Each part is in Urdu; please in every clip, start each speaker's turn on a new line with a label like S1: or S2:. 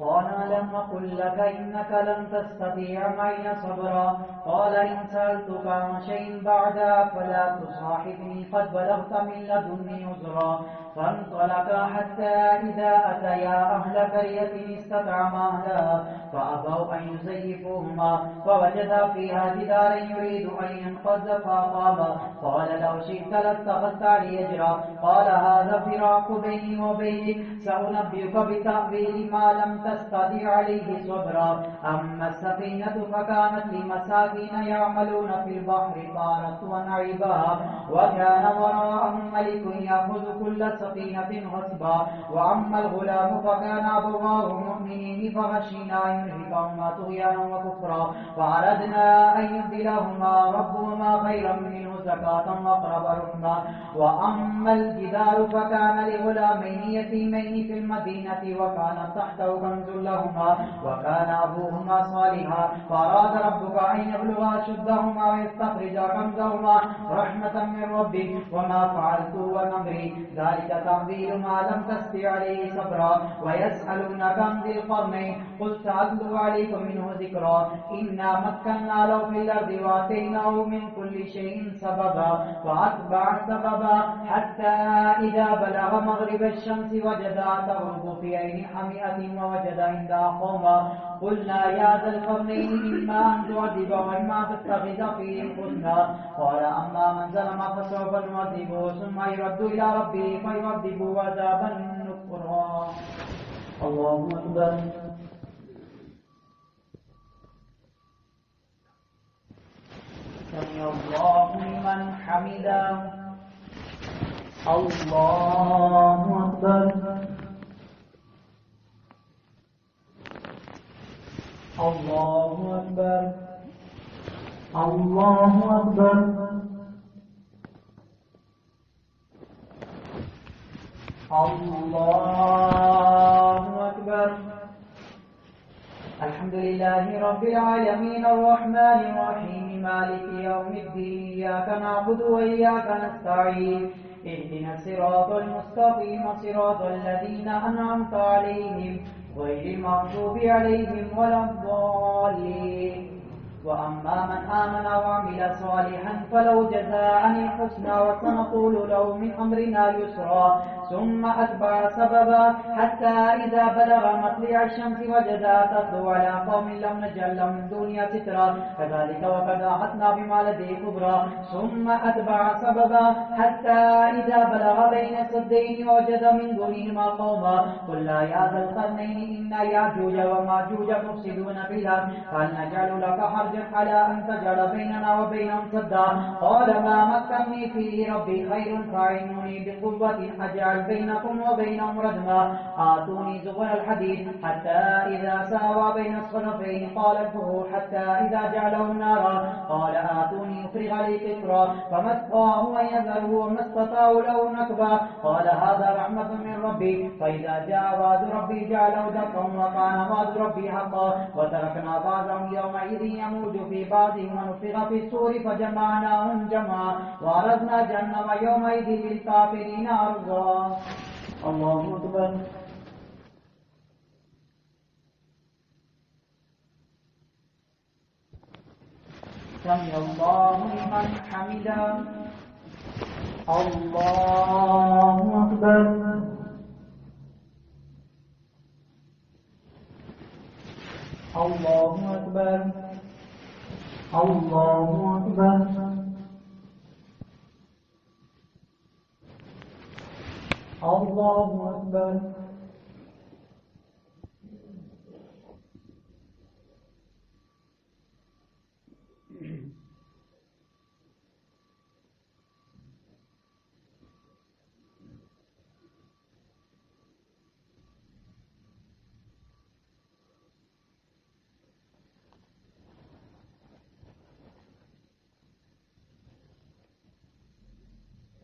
S1: قال ألم أقل لك إنك لن تستطيع معي صبرا قال إن سألتك عن شيء بعدها فلا تصاحبني قد بلغت من لدني عذرا فانطلقا حتى إذا أتيا أهل قرية استطعما أهلها فأبوا أن يزيفوهما فوجدا فيها جدارا يريد أن ينقض فأقام قال لو شئت لاتخذت عليه أجرا قال هذا فراق بيني وبينك سأنبئك بتأويل ما لم تستطع عليه صبرا أما السفينة فكانت لمساكين يعملون في البحر فأردت أن أعيبها وكان وراءهم ملك يأخذ كل سفينة غصبا وأما الغلام فكان أبواه مؤمنين فخشينا أن يرهقهما طغيانا وكفرا فأردنا أن يبدلهما ربهما خيرا منه زكاة وأقرب رحما وأما الجدار فكان لغلامين يتيمين في المدينة وكان تحته كنز لهما وكان أبوهما صالحا فأراد ربك أن يبلغا أشدهما ويستخرجا كنزهما رحمة من ربك وما فعلته عن أمري ذلك تأويل ما لم تستطع عليه صبرا ويسألونك عن ذي القرنين قل سأتلو عليكم منه ذكرا إنا مكنا له في الأرض وآتيناه من كل شيء سببا فأتبع سببا حتى إذا بلغ مغرب الشمس وجدها تغرب في عين حمئة ووجد عندها قوما قلنا يا ذا القرنين إما أن تعذب وإما تتخذ فيهم حسنا قال أما من ظلم فسوف نعذبه ثم يرد إلى ربه فيعذبه عذابا نكرا. الله أكبر. سمع الله لمن حمده. الله أكبر. الله أكبر. الله أكبر. الله أكبر. الحمد لله رب العالمين الرحمن الرحيم مالك يوم الدين إياك نعبد وإياك نستعين اهدنا الصراط المستقيم صراط الذين أنعمت عليهم غير المغضوب عليهم ولا الضالين. وأما من آمن وعمل صالحا فلو جزاء الحسنى وسنقول له من أمرنا يسرا ثم أتبع سببا حتى إذا بلغ مطلع الشمس وجدها تطلع على قوم لم نجعل لهم من دونها سترا كذلك وقد أحطنا بما لديه خبرا ثم أتبع سببا حتى إذا بلغ بين السدين وجد من دونهما قوما قلنا يا ذا القرنين إن يأجوج وماجوج مفسدون في الأرض هل نجعل لك حرجا على أن تجعل بيننا وبينهم سدا قال ما مكنني فيه ربي خير فاعينوني بقوة أجعل بينكم وبينهم ردما آتوني زبر الحديد حتى إذا ساوى بين الصدفين قال انفخوا حتى إذا جعله نارا قال آتوني أفرغ عليه قطرا فما استطاعوا أن يذروه وما استطاعوا له نكبا قال هذا رحمة من ربي فإذا جاء وعد ربي جعله دكا وكان وعد ربي حقا وتركنا بعضهم يومئذ يموج في بعضهم ونفخ في الصور فجمعناهم جمعا وعرضنا جهنم يومئذ للكافرين عرضا. الله أكبر. سمع الله لمن حمده. الله أكبر. الله أكبر. الله أكبر. الله أكبر.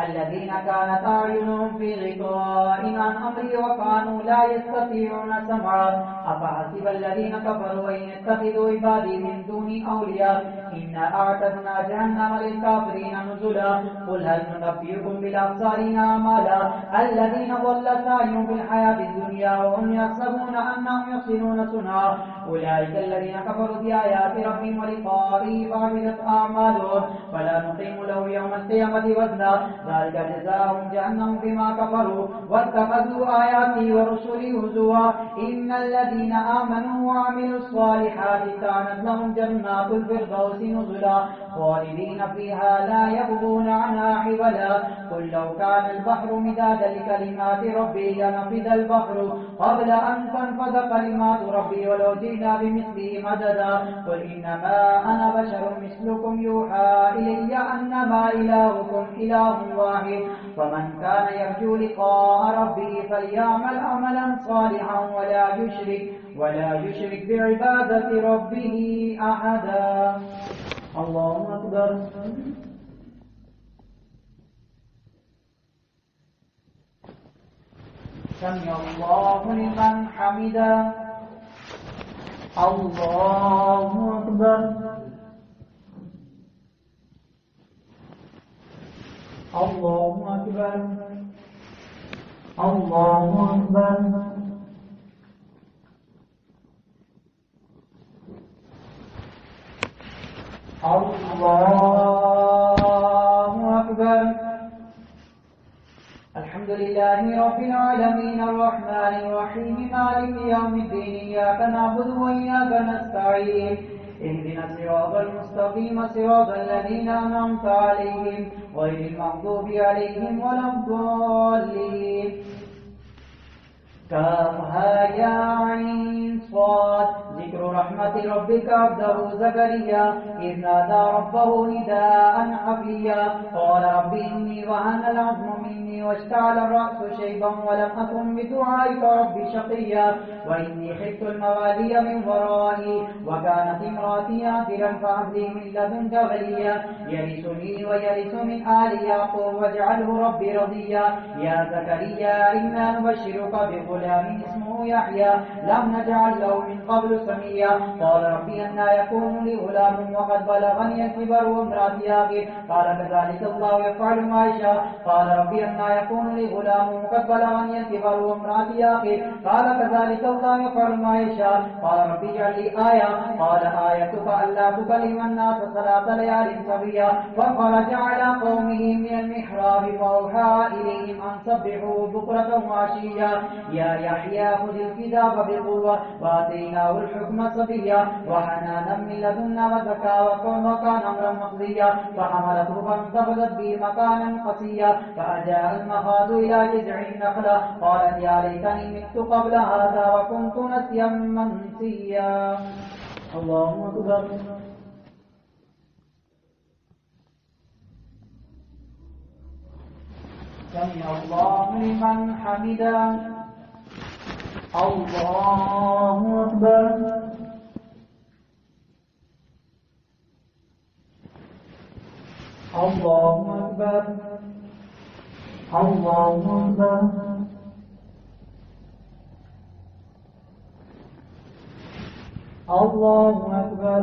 S1: الذين كانت أعينهم في غطاء عن أمري وكانوا لا يستطيعون سمعا أفحسب الذين كفروا أن يتخذوا عبادي من دوني أولياء إنا أعتدنا جهنم للكافرين نزلا قل هل ننبئكم بالأخسرين أعمالا الذين ضل سعيهم في الحياة الدنيا وهم يحسبون أنهم يحسنون صنعا أولئك الذين كفروا بآيات ربهم ولقائه فحبطت أعمالهم فلا نقيم له يوم القيامة وزنا ذلك جزاؤهم جهنم بما كفروا واتخذوا آياتي ورسلي هزوا إن الذين آمنوا وعملوا الصالحات كانت لهم جنات الفردوس نزلا خالدين فيها لا يبغون عنها حولا قل لو كان البحر مدادا لكلمات ربي لنفد البحر قبل أن تنفد كلمات ربي ولو جئنا بمثله مددا قل إنما أنا بشر مثلكم يوحى إلي أنما إلهكم إله واحد فمن كان يرجو لقاء ربه فليعمل عملا صالحا ولا يشرك بعبادة ربه أحدا. الله أكبر. سمع الله لمن حمده. الله أكبر. الله أكبر. الله أكبر. الله أكبر. الحمد لله رب العالمين الرحمن الرحيم مالك يوم الدين إياك نعبد وإياك نستعين اهدنا الصراط المستقيم صراط الذين أنعمت عليهم غير المغضوب عليهم ولا الضالين. كافها يا عين صاد. ذكر رحمة ربك عبده زكريا إذ نادى ربه نداء خفيا قال رب إني وهن العظم مني واشتعل الرأس شيبا ولم أكن بدعائك رب شقيا وإني خفت الموالي من ورائي وكانت امرأتي عاقرا فهب لي من لدنك وليا يرثني ويرث من آل يعقوب واجعله ربي رضيا يا زكريا إنا نبشرك بغلام اسمه يحيى لم نجعل له من قبل سميا قال ربي أنى يكون لي غلام وقد بلغني الكبر وامرأتي عاقر قال كذلك الله يفعل ما يشاء قال ربي أنى يكون لي غلام وقد بلغني الكبر وامرأتي عاقر قال كذلك الله يفعل ما يشاء قال ربي اجعل لي آية قال آيتك ألا تكلم الناس ثلاث ليال سويا فخرج على قومه من المحراب فأوحى إليهم أن سبحوا بكرة وعشيا يا يحيى خذ الكتاب بقوة وآتيناه الحكم صبيا وحنانا من لدنا وزكاة وكان أمرا مقضيا فحملته فانتبذت به مكانا قصيا فأجاء المخاض إلى جذع النخلة قالت يا ليتني مت قبل هذا وكنت نسيا منسيا. الله أكبر. سمع الله لمن حمده. الله أكبر. الله أكبر. الله أكبر. الله أكبر.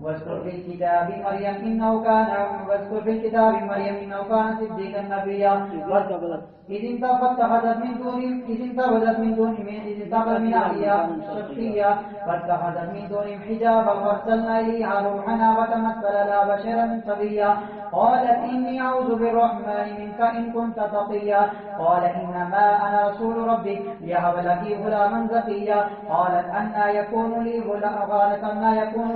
S1: واذكر في الكتاب مريم إنه كان صديقا نبيا إذ انتبذت من أهلها شقيا فاتخذت من دونهم حجابا فأرسلنا إليها روحنا وتمثل لها بشرا سويا قالت إني أعوذ بالرحمن منك إن كنت تقيا قال إنما أنا رسول ربك ليهب لك غلاما زكيا قالت أنى يكون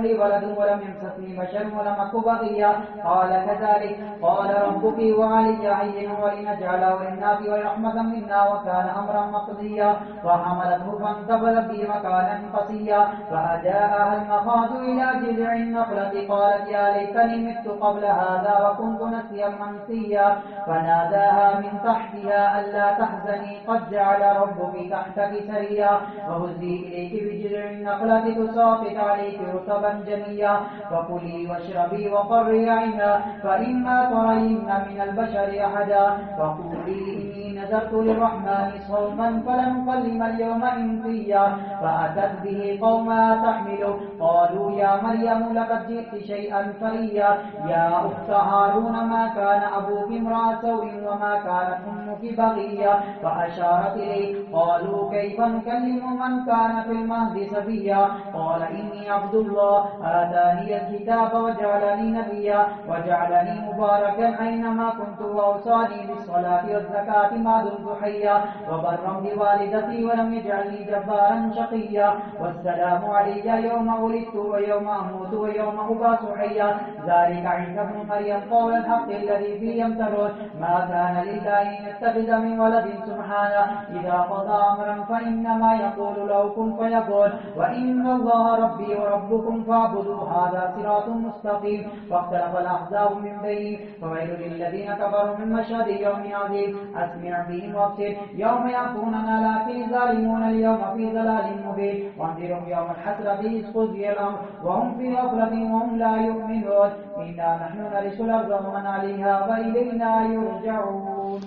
S1: لي ولد ولم يمسسني بشر ولم أك بغيا قال كذلك قال ربك وعلي هين ولنجعله للناس ورحمة منا وكان أمرا مقضيا فحملته فانتبذت به مكانا قصيا فأجاءها المخاض إلى جذع النخلة قالت يا ليتني مت قبل هذا وكنت نسيا منسيا فناداها من تحتها ألا تحزني قد جعل ربك تحتك سريا وهزي إليك بجذع النخلة تساقط عليك رطبا جنيا فكلي واشربي وقري عينا فإما ترين من البشر أحدا فقولي إني نذرت للرحمن صوما فلن أكلم اليوم إنسيا فأتت به قوما تحمله قالوا يا مريم لقد جئت شيئا فريا يا أخت هارون ما كان أبوك امرأ سوء وما كانت أمك بغيا فأشارت إليه قالوا كيف نكلم من كان في المهد صبيا قال إني عبد الله آتاني الكتاب وجعلني نبيا وجعلني مباركا أينما كنت وأوصاني بالصلاة والزكاة ما دمت حيا وبرا بوالدتي ولم يجعلني جبارا شقيا والسلام علي يوم ولدت ويوم أموت ويوم أبعث حيا ذلك عيسى ابن مريم قول الحق الذي فيه يمترون ما كان لله أن يتخذ من ولد سبحانه إذا قضى أمرا فإنما يقول له كن فيكون وإن الله ربي وربكم فاعبدوا هذا صراط مستقيم فاختلف الأحزاب من بينهم فويل للذين كفروا من مشهد يوم عظيم أسمع بهم وابصر يوم يأتوننا لكن الظالمون اليوم في ضلال مبين وانذرهم يوم الحسرة إذ قضي الأمر وهم في غفلة وهم لا يؤمنون إنا نحن نرث الأرض ومن عليها وإلينا يرجعون.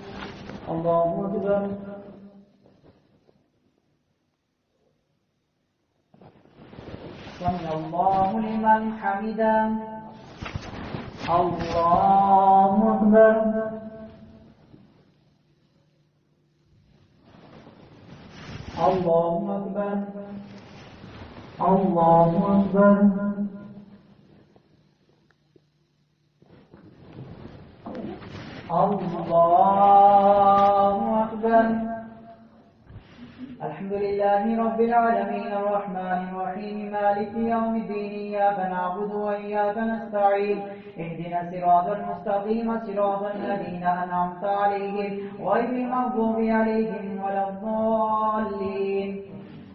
S1: الله أكبر. سمع الله لمن حمده. الله أكبر. الله أكبر. الله أكبر. الله أكبر. الحمد لله رب العالمين الرحمن الرحيم مالك يوم الدين إياك نعبد وإياك نستعين اهدنا الصراط المستقيم صراط الذين أنعمت عليهم غير المغضوب عليهم ولا الضالين.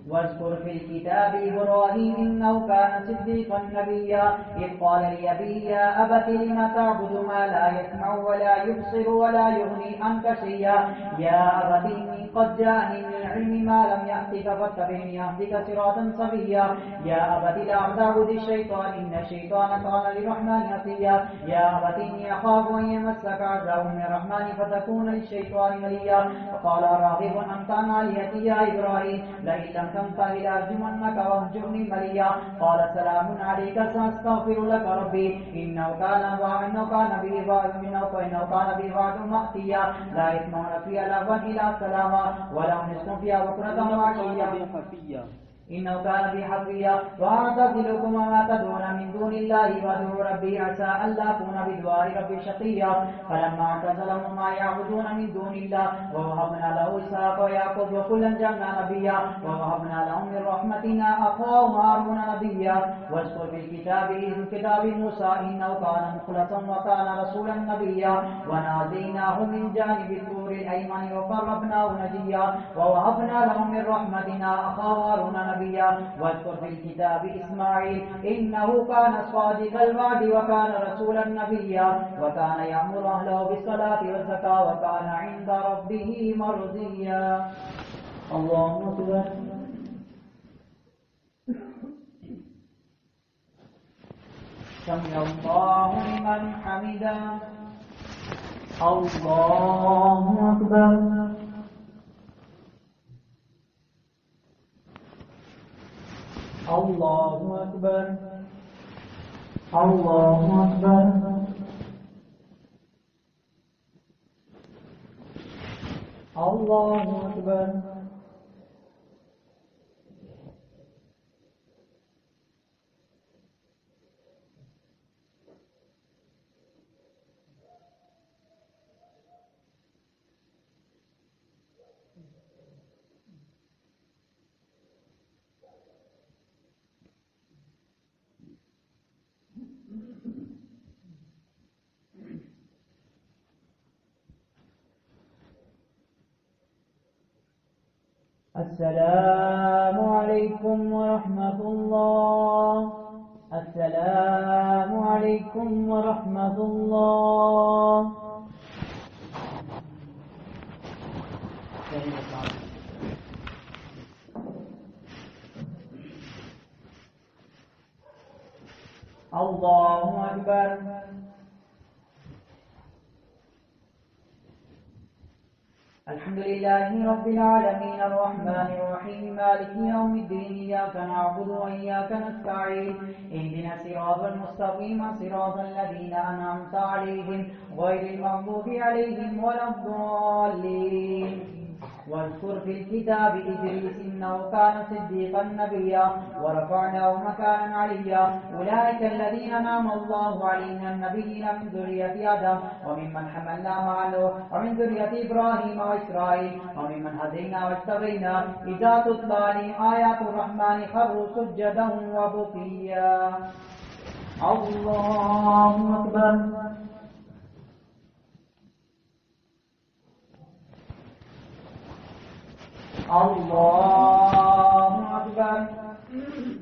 S1: واذكر في الكتاب إبراهيم إنه كان صديقا نبيا إذ قال لأبيه يا أبت لم تعبد ما لا يسمع ولا يبصر ولا يغني عنك شيئا يا أبت إني قد جاءني من العلم ما لم يأتك فاتبعني أهدك صراطا سويا يا أبت لا تعبد الشيطان إن الشيطان كان للرحمن عصيا يا أبت إني أخاف أن يمسك عذاب من الرحمن فتكون للشيطان وليا فقال راغب أنت عن آلهتي يا إبراهيم لئن لم تنته لأرجمنك واهجرني مليا قال سلام عليك سأستغفر لك ربي إنه كان به وعد مأتيا لا يسمعون فيها لغوا إلا سلاما ولهم رزق فيها بكرة وعشيا إنه كان بي حفيا وأعتزلكم وما تدعون من دون الله وأدعو ربي عسى ألا أكون بدعاء ربي شقيا فلما اعتزلهم ما يعبدون من دون الله ووهبنا له إسحاق ويعقوب وكلا جعلنا نبيا ووهبنا لهم من رحمتنا أخاه هارون نبيا واذكر في كتاب موسى إنه كان مخلصا وكان رسولا نبيا وناديناه من جانب الطور الأيمن وقربناه نجيا ووهبنا لهم من رحمتنا أخاه هارون نبيا واذكر في الكتاب إسماعيل إنه كان صادق الوعد وكان رسولا نبيا وكان يأمر أهله بالصلاة والزكاة وكان عند ربه مرضيا. الله أكبر. سمع الله لمن حمده. الله أكبر. الله أكبر. الله أكبر. الله أكبر. السلام عليكم ورحمة الله. السلام عليكم ورحمة الله. الله أكبر. الحمد لله رب العالمين الرحمن الرحيم مالك يوم الدين إياك نعبد وإياك نستعين اهدنا الصراط المستقيم صراط الذين أنعمت عليهم غير المغضوب عليهم ولا الضالين. واذكر في الكتاب إدريس إنه كان صديقا نبيا ورفعناه مكانا عليا أولئك الذين أنعم الله عليهم من النبيين من ذرية آدم وممن حملنا مع نوح ومن ذرية إبراهيم وإسرائيل وممن هدينا واجتبينا إذا تتلى عليهم آيات الرحمن خروا سجدا وبكيا. الله أكبر. الله أكبر.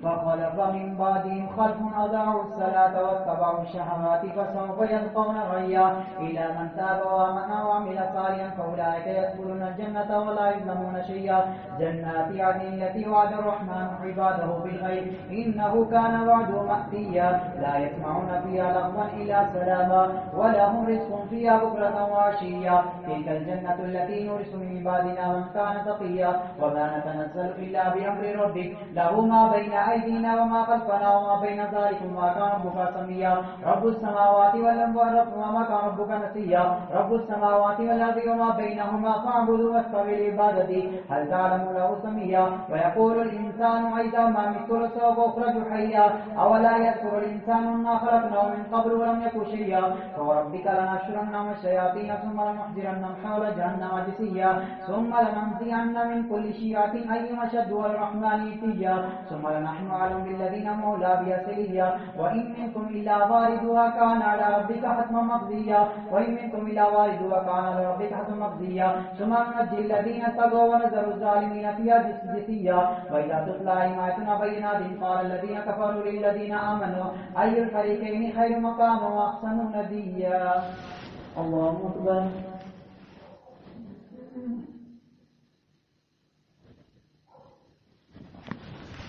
S1: فخلف من بعدهم خلف أضاعوا الصلاة واتبعوا الشهوات فسوف يلقون غيا إلا من تاب وآمن وعمل صالحا فأولئك يدخلون الجنة ولا يظلمون شيئا. جنات عدن التي وعد الرحمن عباده بالغيب إنه كان وعده مأتيا لا يسمعون فيها لغوا إلا سلاما ولهم رزق فيها بكرة وعشيا. تلك الجنة التي نورث من عبادنا من كان تقيا وما نتنزل إلا بأمر ربك له ما بين أيدينا وما خلفنا وما بين ذلك وما كان ربك سميا. رب السماوات والأرض وما كان ربك نسيا. رب السماوات والأرض وما بينهما فاعبدوا واستبر لعبادته هل تعلم له سميا. ويقول الإنسان أئذا ما مت لسوف أخرج حيا أولا يذكر الإنسان أنا خلقناه من قبل ولم يك شيئا. فوربك لنحشرنهم الشياطين ثم لنحضرنهم حول جهنم جثيا ثم لننزعن من كل شيعة أيهم أشد الرحمن عتيا ثم لنحن أعلم بالذين هم أولى بها سبيلا. وإن منكم إلا واردها كان على ربك حتما مقضيا. وإن منكم إلا واردها كان على ربك حتما مقضيا ثم ننجي الذين اتقوا ونذر الظالمين فيها جثيا. وإذا تتلى عليهم آياتنا بينات قال الذين كفروا للذين آمنوا أي الفريقين خير مقاما وأحسن نديا. الله أكبر.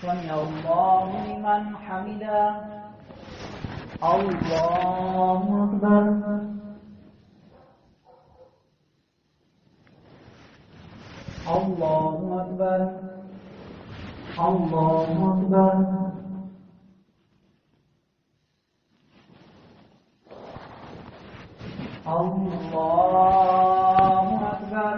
S1: سمع الله لمن حمده. الله أكبر. الله أكبر. الله أكبر. الله أكبر.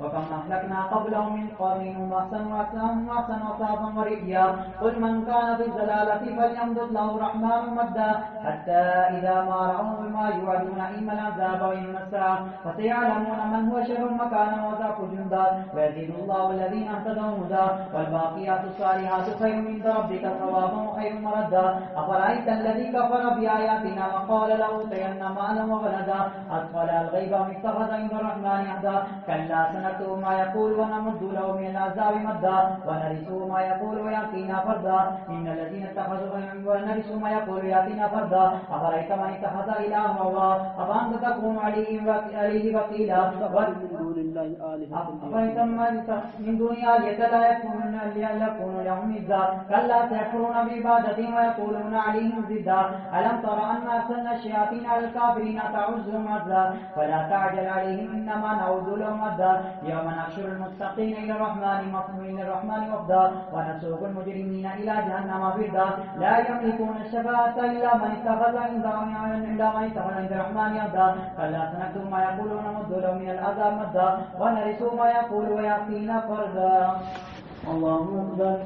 S1: وكم أهلكنا قبلهم من قرن هم أحسن وأحسن ورئيا قل من كان في الضلالة فليمدد له الرحمن مدا حتى إذا ما رأوا بما يوعدون إما العذاب وإما الساعة فسيعلمون من هو شر مكانا وأضعف جندا ويزيد الله الذين اهتدوا هدى والباقيات الصالحات خير عند ربك ثوابا وخير مردا أفرأيت الذي كفر بآياتنا وقال لأوتين مالا وولدا أطلع الغيب أم اتخذ عند الرحمن عهدا كلا نكتب ما يقول ونمد له من العذاب مدا ونرثه ما يقول ويأتينا فردا إن الذين اتخذوا ونرثه ما يقول ويأتينا فردا أفرأيت من اتخذ إلهه هواه أفأنت تكون عليه وكيلا أفرأيت من دونه آلهة لا يكون لهم عزا كلا سيكفرون بعبادتهم ويقولون عليهم ضدا ألم تر أن أرسلنا الشياطين على الكافرين تعزهم عزا فلا تعجل عليهم إنما نعوذ لهم عزا يوم نحشر المتقين إلى الرحمن وفدا ونسوق المجرمين إلى جهنم وردا لا يملكون الشفاعة إلا من اتخذ عند الرحمن عهدا كلا سنكتب ما يقولون ونمد له من العذاب مدا ونرثه ما يقول ويأتينا فردا الله أكبر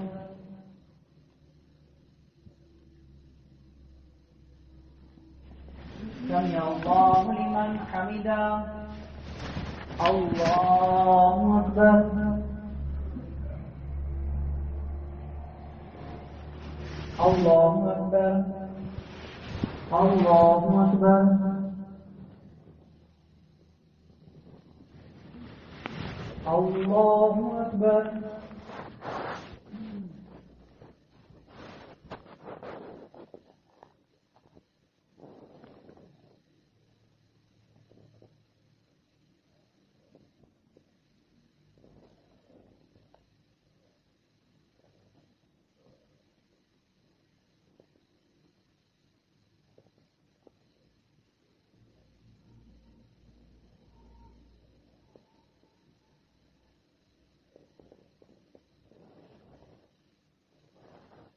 S1: سمع الله لمن حمده الله أكبر الله أكبر الله أكبر الله أكبر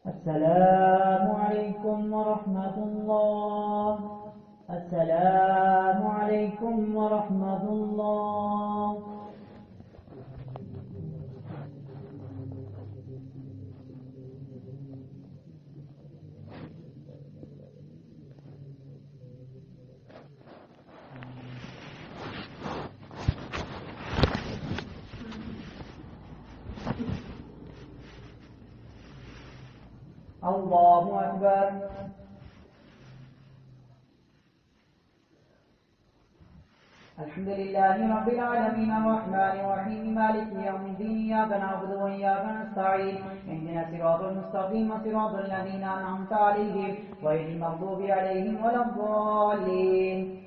S1: السلام عليكم ورحمة الله السلام عليكم ورحمة الله الله أكبر الحمد لله رب العالمين الرحمن الرحيم مالك يوم الدين إياك نعبد وإياك نستعين اهدنا الصراط المستقيم صراط الذين أنعمت عليهم غير المغضوب عليهم ولا الضالين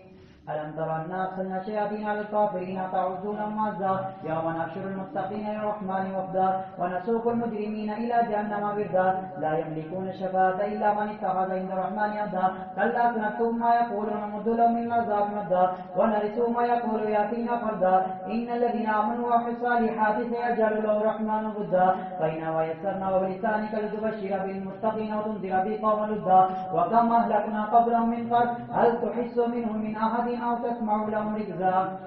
S1: ألم تر أنا أرسلنا الشياطين على الكافرين تعزونهم عزا يوم نحشر المتقين إلى الرحمن وفدا ونسوق المجرمين إلى جهنم وردا لا يملكون الشفاعة إلا من اتخذ عند الرحمن عهدا كلا سنكتب ما يقول ونمد له من العذاب مدا ونرثه ما يقول ويأتينا فردا إن الذين آمنوا وعملوا الصالحات سيجعل له الرحمن ودا فإنا ويسرناه بلسانك لتبشر بالمتقين وتنذر به قوما لدا وكم أهلكنا قبلهم من قرن هل تحس منهم من أحد أو تسمع لهم ركزا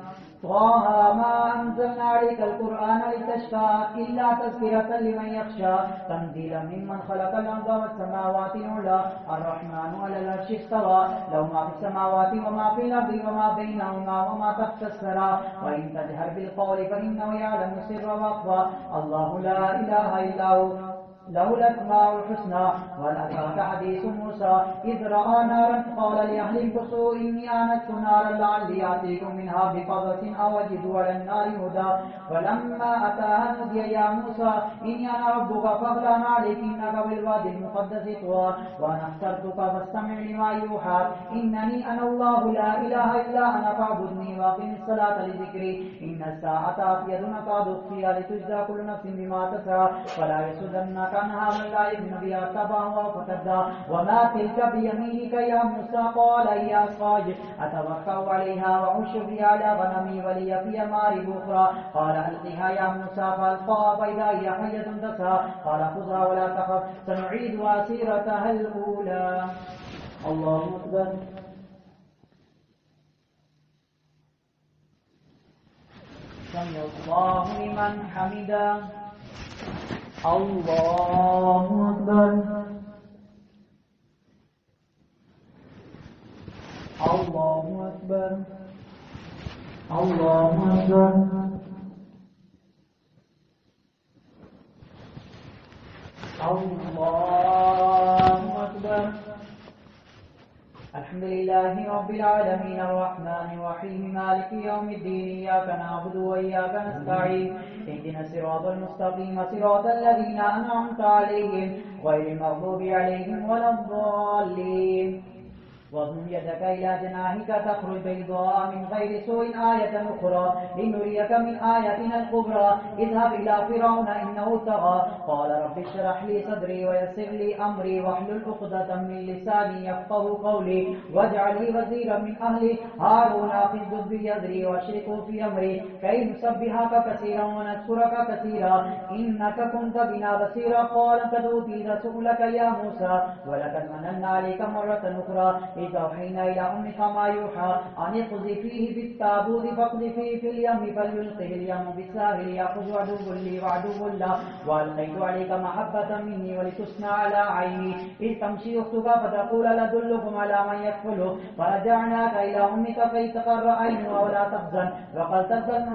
S1: طه ما أنزلنا عليك القرآن لتشقى إلا تذكرة لمن يخشى تنزيلا ممن خلق الأرض والسماوات العلى الرحمن على العرش استوى له ما في السماوات وما في الأرض وما بينهما وما تحت الثرى وإن تجهر بالقول فإنه يعلم السر وأخفى الله لا إله إلا هو له الأسماء الحسنى وأتاك حديث موسى إذ رأى نارا قال لأهل امكثوا إني آنست نارا لعلي آتيكم منها بقبس أو أجد على النار هدى فلما أتاها نودي يا موسى إني أنا ربك فاخلع عليك إنك بالوادي المقدس طوى وأنا اخترتك فاستمع لما يوحى إنني أنا الله لا إله إلا أنا فاعبدني وأقم الصلاة لذكري إن الساعة آتية أكاد أخفيها لتجزى كل نفس بما تسعى فلا يسدنك عنها من لا يؤمن بها تبعها فتدى وما تلك بيمينك يا موسى قال هي عصاي أتوكأ عليها وأهش بها على غنمي ولي في مآرب أخرى قال ألقها يا موسى فألقاها فإذا هي حية تسعى قال خذها ولا تخف سنعيدها سيرتها الأولى. الله أكبر. سمع الله لمن حمده. الله أكبر. الله أكبر. الله أكبر. الله أكبر. الحمد لله رب العالمين الرحمن الرحيم مالك يوم الدين إياك نعبد وإياك نستعين اهدنا الصراط المستقيم صراط الذين أنعمت عليهم غير المغضوب عليهم ولا الضالين. واضم يدك إلى جناحك تخرج بيضاء من غير سوء آية أخرى لنريك من آياتنا الكبرى اذهب إلى فرعون إنه طغى قال رب اشرح لي صدري ويسر لي أمري واحلل عقدة من لساني يفقه قولي واجعل لي وزيرا من أهلي هارون أخي اشدد بأزري وأشركه في أمري كي نسبحك كثيرا ونذكرك كثيرا إنك كنت بنا بصيرا قال قد أوتيت سؤلك يا موسى ولقد مننا عليك مرة أخرى إذ أوحينا إلى أمك ما يوحى أن اقذفيه في التابوت فاقذفيه في اليم فليلقه اليم بالساحل يأخذ عدو لي وعدو له وألقيت عليك محبة مني ولتصنع على عيني إذ تمشي أختك فتقول لأدلكم على من يكفله فرجعناك إلى أمك كي تقر عينها ولا تحزن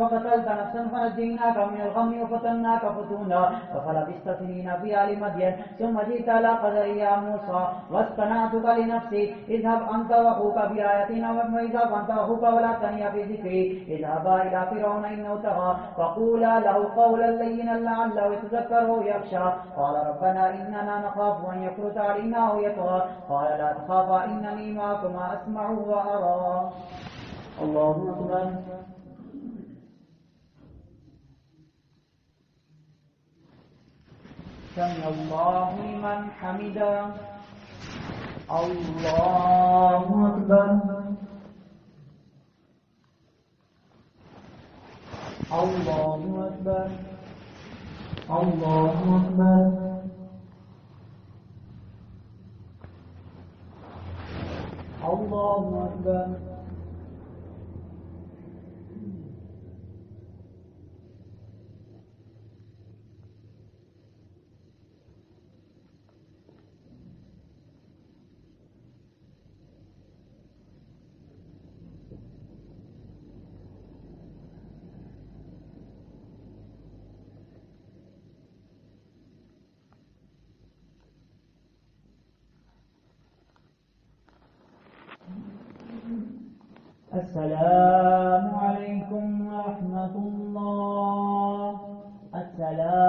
S1: وقتلت نفسا فنجيناك من الغم وفتناك فتونا فلبثت سنين في آل مدين ثم جئت على قدر يا موسى واصطنعتك لنفسي اذهب أنت وأخوك بآياتنا واذهب أنت وأخوك ولا تنيا في ذكري اذهبا إلى فرعون إنه طغى فقولا له قولا لينا لعله يتذكر أو يخشى قال ربنا إننا نخاف أن يفرط علينا أو يطغى قال لا تخافا إنني معكما أسمع وأرى. الله أكبر. سمع الله لمن حمده. الله أكبر. الله أكبر. الله أكبر. الله أكبر. السلام عليكم ورحمة الله. السلام